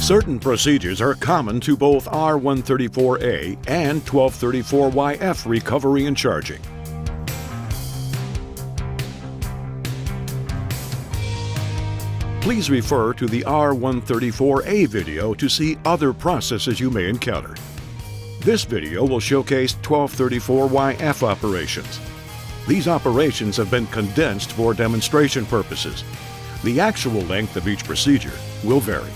Certain procedures are common to both R134A and 1234-YF recovery and charging. Please refer to the R134A video to see other processes you may encounter. This video will showcase 1234-YF operations. These operations have been condensed for demonstration purposes. The actual length of each procedure will vary.